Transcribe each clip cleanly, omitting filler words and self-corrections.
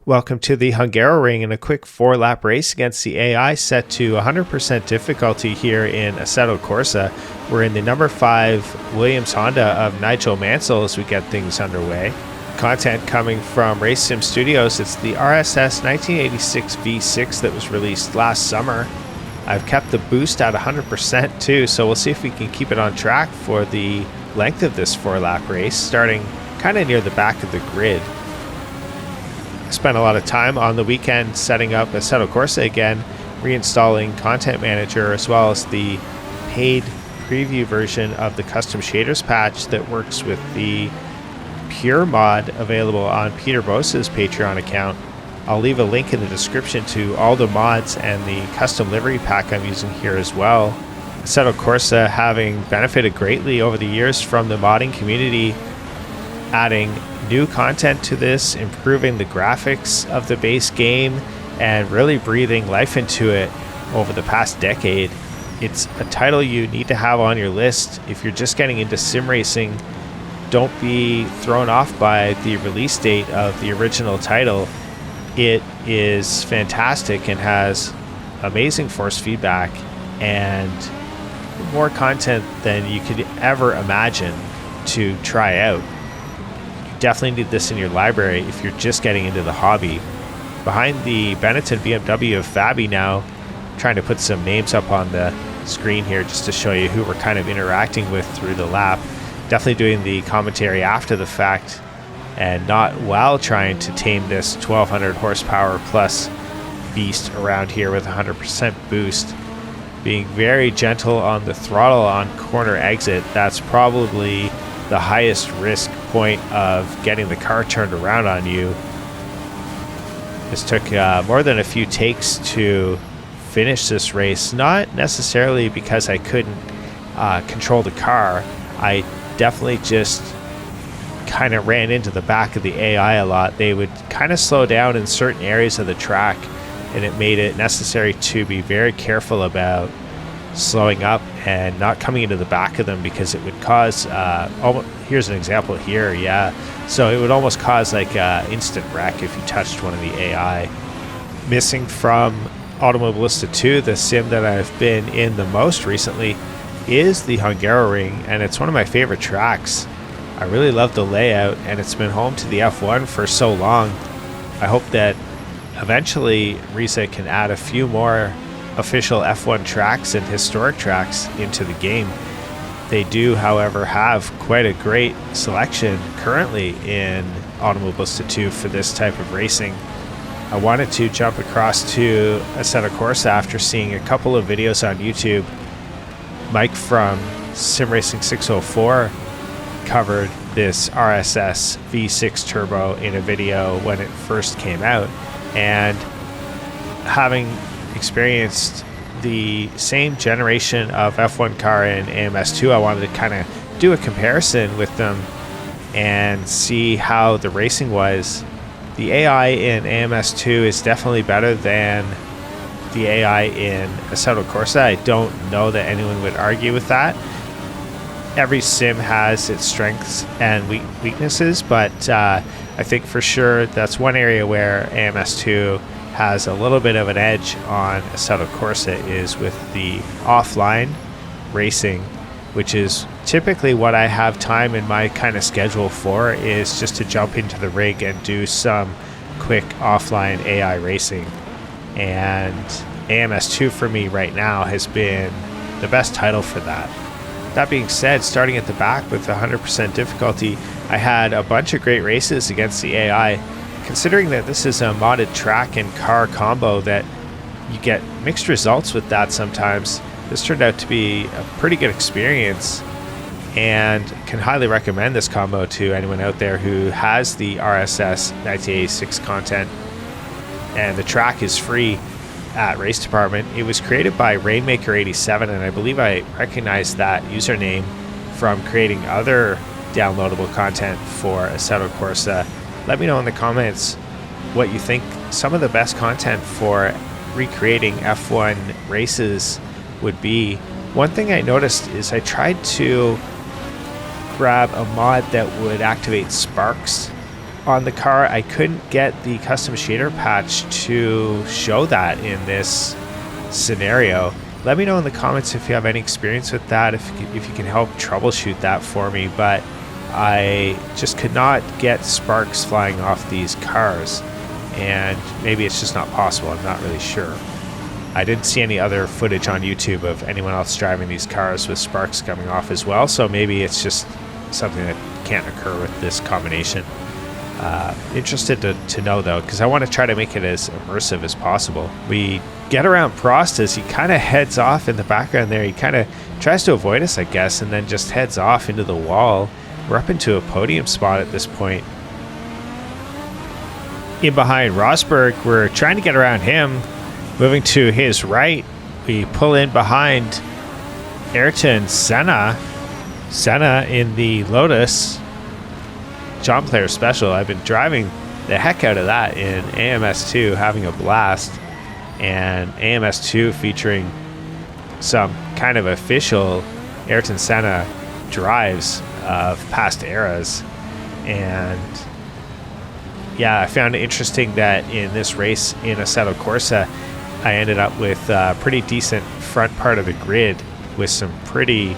Welcome to the Hungaroring in a quick 4-lap race against the AI set to 100% difficulty here in Assetto Corsa. We're in the number 5 Williams Honda of Nigel Mansell as we get things underway. Content coming from Race Sim Studios. It's the RSS 1986 V6 that was released last summer. I've kept the boost at 100% too, so we'll see if we can keep it on track for the length of this 4-lap race, starting kind of near the back of the grid. I spent a lot of time on the weekend setting up Assetto Corsa again, reinstalling Content Manager, as well as the paid preview version of the custom shaders patch that works with the pure mod available on Peter Bosa's Patreon account. I'll leave a link in the description to all the mods and the custom livery pack I'm using here as well. Assetto Corsa having benefited greatly over the years from the modding community, adding new content to this, improving the graphics of the base game, and really breathing life into it over the past decade. It's a title you need to have on your list if you're just getting into sim racing. Don't be thrown off by the release date of the original title. It is fantastic and has amazing force feedback and more content than you could ever imagine to try out. Definitely need this in your library if you're just getting into the hobby. Behind the Benetton BMW of Fabi now, trying to put some names up on the screen here just to show you who we're kind of interacting with through the lap. Definitely doing the commentary after the fact and not while trying to tame this 1200 horsepower plus beast around here with 100% boost. Being very gentle on the throttle on corner exit. That's probably the highest risk point of getting the car turned around on you. This took more than a few takes to finish this race, not necessarily because I couldn't control the car. I definitely just kind of ran into the back of the AI a lot. They would kind of slow down in certain areas of the track, and it made it necessary to be very careful about slowing up and not coming into the back of them, because it would cause here's an example here, so it would almost cause like instant wreck if you touched one of the AI. Missing from Automobilista 2, the sim that I've been in the most recently, is the Hungaroring, and it's one of my favorite tracks. I really love the layout, and it's been home to the F1 for so long. I hope that eventually Risa can add a few more official F1 tracks and historic tracks into the game. They do, however, have quite a great selection currently in Automobilista 2 for this type of racing. I wanted to jump across to Assetto Corsa after seeing a couple of videos on YouTube. Mike from Sim Racing 604 covered this RSS V6 turbo in a video when it first came out, and having experienced the same generation of F1 car in AMS2, I wanted to kind of do a comparison with them and see how the racing was. The AI in AMS2 is definitely better than the AI in Assetto Corsa. I don't know that anyone would argue with that. Every sim has its strengths and weaknesses, but I think for sure that's one area where AMS2 has a little bit of an edge on Assetto Corsa is with the offline racing, which is typically what I have time in my kind of schedule for, is just to jump into the rig and do some quick offline AI racing. And AMS2 for me right now has been the best title for that. That being said, starting at the back with 100% difficulty, I had a bunch of great races against the AI. Considering that this is a modded track and car combo that you get mixed results with that sometimes, this turned out to be a pretty good experience, and can highly recommend this combo to anyone out there who has the RSS 1986 content. And the track is free at Race Department. It was created by Rainmaker87, and I believe I recognize that username from creating other downloadable content for Assetto Corsa. Let me know in the comments what you think some of the best content for recreating F1 races would be. One thing I noticed is I tried to grab a mod that would activate sparks on the car, I couldn't get the custom shader patch to show that in this scenario. Let me know in the comments if you have any experience with that, if you can help troubleshoot that for me. But I just could not get sparks flying off these cars, and maybe it's just not possible. I'm not really sure. I didn't see any other footage on YouTube of anyone else driving these cars with sparks coming off as well, so maybe it's just something that can't occur with this combination. Interested to know though, because I want to try to make it as immersive as possible. We get around Prost as he kind of heads off in the background there. He kind of tries to avoid us, I guess, and then just heads off into the wall. We're up into a podium spot at this point. In behind Rosberg, we're trying to get around him. Moving to his right, we pull in behind Ayrton Senna. Senna in the Lotus John Player Special. I've been driving the heck out of that in AMS2, having a blast. And AMS2 featuring some kind of official Ayrton Senna drives of past eras. And yeah, I found it interesting that in this race in Assetto Corsa, I ended up with a pretty decent front part of the grid with some pretty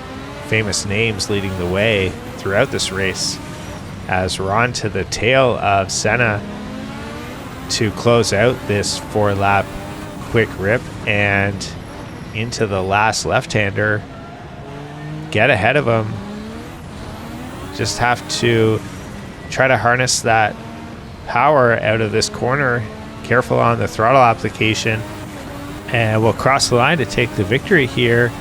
famous names leading the way throughout this race, as we're on to the tail of Senna to close out this 4-lap quick rip and into the last left-hander. Get ahead of him. Just have to try to harness that power out of this corner. Careful on the throttle application. And we'll cross the line to take the victory here.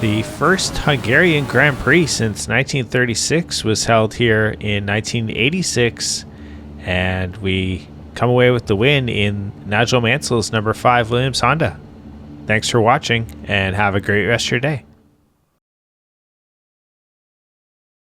The first Hungarian Grand Prix since 1936 was held here in 1986. And we come away with the win in Nigel Mansell's number 5 Williams Honda. Thanks for watching and have a great rest of your day.